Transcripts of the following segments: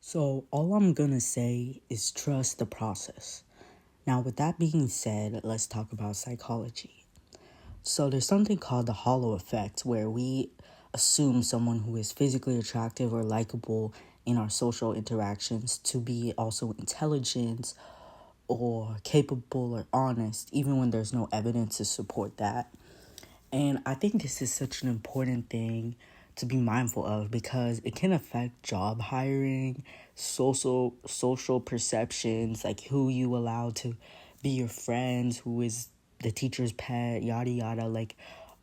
So, all I'm gonna say is trust the process. Now, with that being said, let's talk about psychology. So, there's something called the hollow effect where we assume someone who is physically attractive or likable in our social interactions to be also intelligent or capable or honest, even when there's no evidence to support that. And I think this is such an important thing to be mindful of because it can affect job hiring, social perceptions, like who you allow to be your friends, who is the teacher's pet, yada yada. Like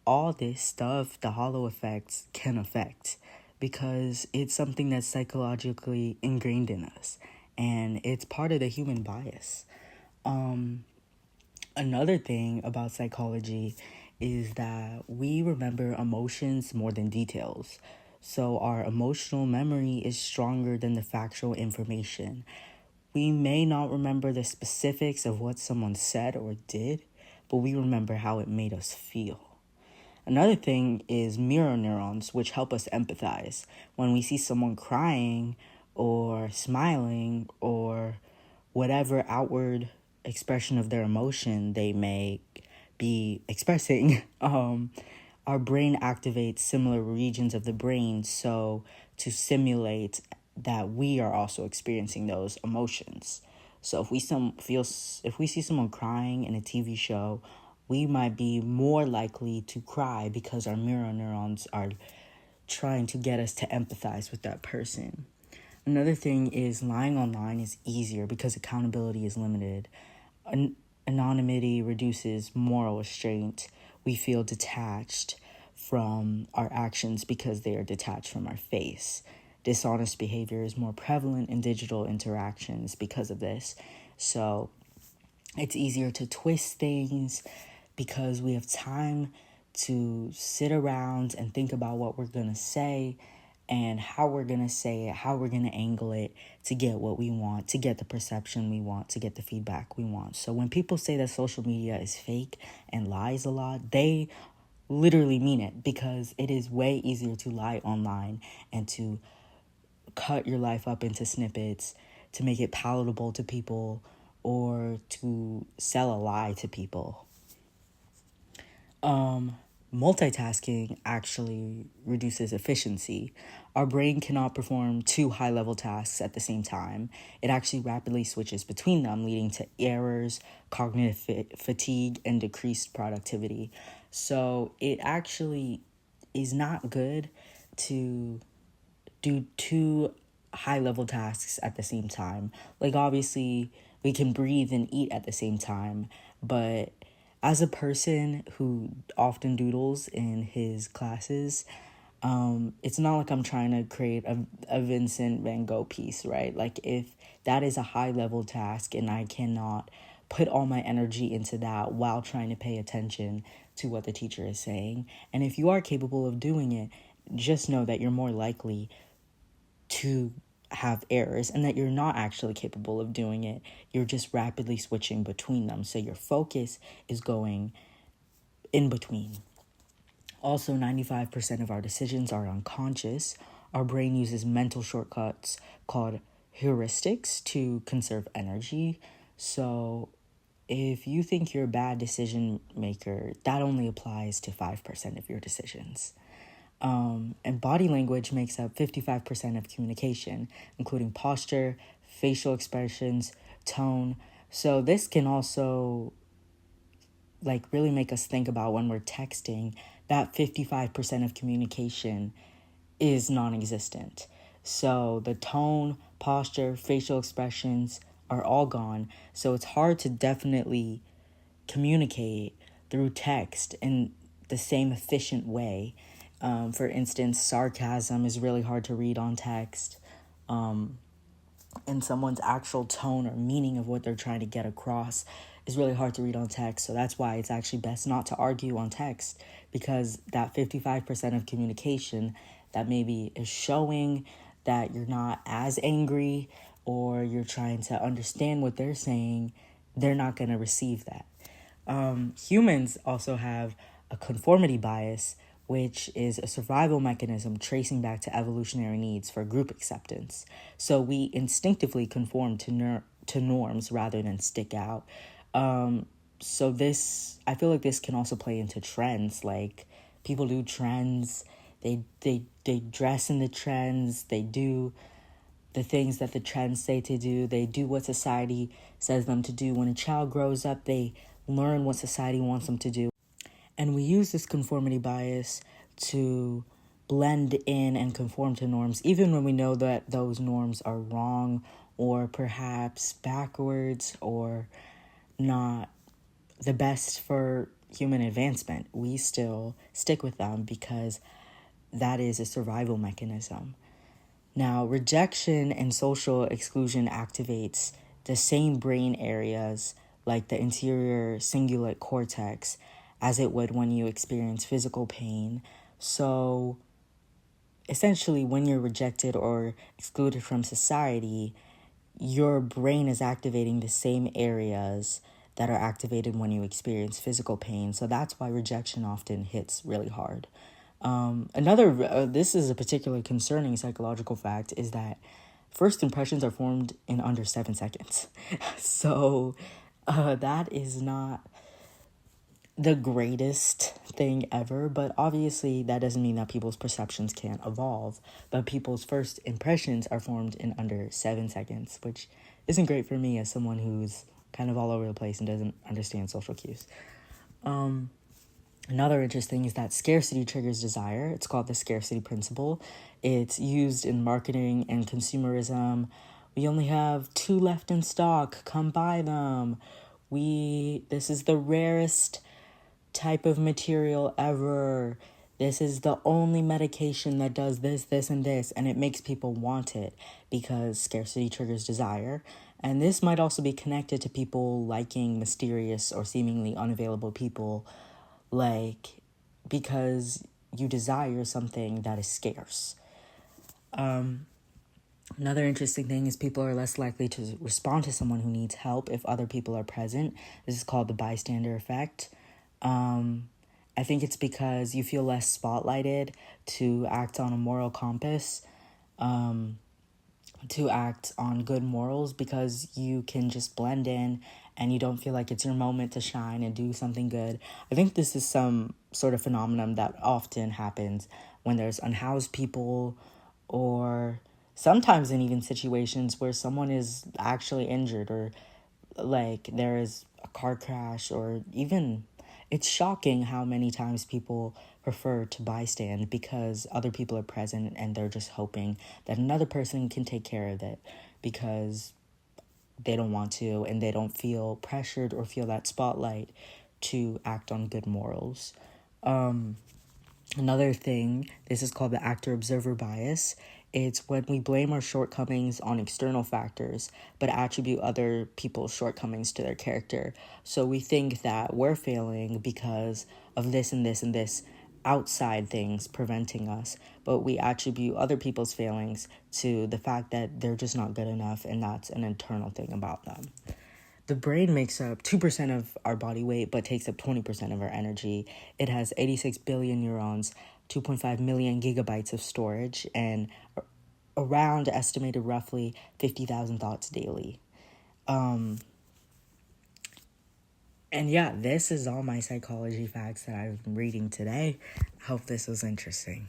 all this stuff, the hollow effects can affect because it's something that's psychologically ingrained in us and it's part of the human bias. Another thing about psychology is that we remember emotions more than details. So our emotional memory is stronger than the factual information. We may not remember the specifics of what someone said or did, but we remember how it made us feel. Another thing is mirror neurons, which help us empathize. When we see someone crying or smiling or whatever outward expression of their emotion they may be expressing, our brain activates similar regions of the brain so to simulate that we are also experiencing those emotions. So if we see someone crying in a TV show, we might be more likely to cry because our mirror neurons are trying to get us to empathize with that person. Another thing is lying online is easier because accountability is limited. Anonymity reduces moral restraint. We feel detached from our actions because they are detached from our face. Dishonest behavior is more prevalent in digital interactions because of this. So it's easier to twist things because we have time to sit around and think about what we're going to say and how we're going to say it, how we're going to angle it to get what we want, to get the perception we want, to get the feedback we want. So when people say that social media is fake and lies a lot, they literally mean it because it is way easier to lie online and to cut your life up into snippets to make it palatable to people or to sell a lie to people. Multitasking actually reduces efficiency. Our brain cannot perform two high level tasks at the same time. It actually rapidly switches between them, leading to errors, cognitive fatigue, and decreased productivity. So it actually is not good to do two high level tasks at the same time. Like, obviously, we can breathe and eat at the same time, but as a person who often doodles in his classes, it's not like I'm trying to create a Vincent Van Gogh piece, right? Like, if that is a high level task and I cannot put all my energy into that while trying to pay attention to what the teacher is saying, and if you are capable of doing it, just know that you're more likely to have errors and that you're not actually capable of doing it. You're just rapidly switching between them. So your focus is going in between. Also, 95% of our decisions are unconscious. Our brain uses mental shortcuts called heuristics to conserve energy. So if you think you're a bad decision maker, that only applies to 5% of your decisions. And body language makes up 55% of communication, including posture, facial expressions, tone. So this can also really make us think about when we're texting that 55% of communication is non-existent. So the tone, posture, facial expressions are all gone. So it's hard to definitely communicate through text in the same efficient way. For instance, sarcasm is really hard to read on text. And someone's actual tone or meaning of what they're trying to get across is really hard to read on text. So that's why it's actually best not to argue on text, because that 55% of communication that maybe is showing that you're not as angry or you're trying to understand what they're saying, they're not going to receive that. Humans also have a conformity bias, which is a survival mechanism tracing back to evolutionary needs for group acceptance. So we instinctively conform to norms rather than stick out. So this, I feel like this can also play into trends. Like, people do trends, they dress in the trends, they do the things that the trends say to do, they do what society says them to do. When a child grows up, they learn what society wants them to do. And we use this conformity bias to blend in and conform to norms, even when we know that those norms are wrong or perhaps backwards or not the best for human advancement. We still stick with them because that is a survival mechanism. Now, rejection and social exclusion activates the same brain areas, like the anterior cingulate cortex, as it would when you experience physical pain. So essentially, when you're rejected or excluded from society, your brain is activating the same areas that are activated when you experience physical pain. So that's why rejection often hits really hard. This is a particularly concerning psychological fact, is that first impressions are formed in under 7 seconds. So that is not the greatest thing ever, but obviously that doesn't mean that people's perceptions can't evolve. But people's first impressions are formed in under 7 seconds, which isn't great for me as someone who's kind of all over the place and doesn't understand social cues. Another interesting is that scarcity triggers desire. It's called the scarcity principle. It's used in marketing and consumerism. We only have 2 left in stock. Come buy them. This is the rarest type of material ever. This is the only medication that does this, this, and this. And it makes people want it because scarcity triggers desire. And this might also be connected to people liking mysterious or seemingly unavailable people, like, because you desire something that is scarce. Another interesting thing is people are less likely to respond to someone who needs help if other people are present. This is called the bystander effect. I think it's because you feel less spotlighted to act on a moral compass, to act on good morals, because you can just blend in and you don't feel like it's your moment to shine and do something good. I think this is some sort of phenomenon that often happens when there's unhoused people, or sometimes in even situations where someone is actually injured, or like there is a car crash, or even it's shocking how many times people prefer to bystand because other people are present and they're just hoping that another person can take care of it because they don't want to and they don't feel pressured or feel that spotlight to act on good morals. Another thing, this is called the actor-observer bias. It's when we blame our shortcomings on external factors, but attribute other people's shortcomings to their character. So we think that we're failing because of this and this and this outside things preventing us, but we attribute other people's failings to the fact that they're just not good enough, and that's an internal thing about them. The brain makes up 2% of our body weight, but takes up 20% of our energy. It has 86 billion neurons, 2.5 million gigabytes of storage, and around estimated roughly 50,000 thoughts daily. And yeah, this is all my psychology facts that I've been reading today. I hope this was interesting.